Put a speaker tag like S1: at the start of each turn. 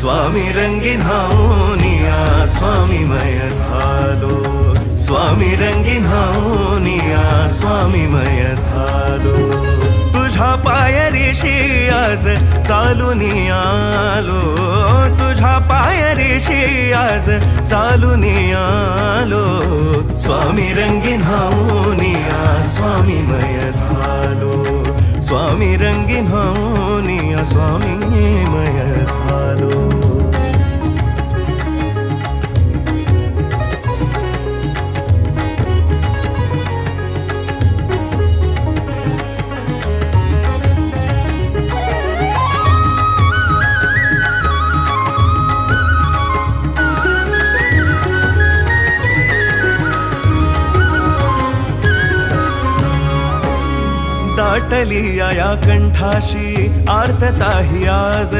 S1: स्वामी रंगीन हावनिया स्वामीमय झालो, स्वामी रंगीन हावनिया स्वामीमय झालो. तुझ्या पायरीशी आज चालून आलो, तुझ्या पायरीशी आज चालून आलो. स्वामी रंगीन हावनिया स्वामीमय झालो, स्वामी रंगीन हावनिया स्वामीमय झालो. दाटली या कंठाशी आर्तता ही आज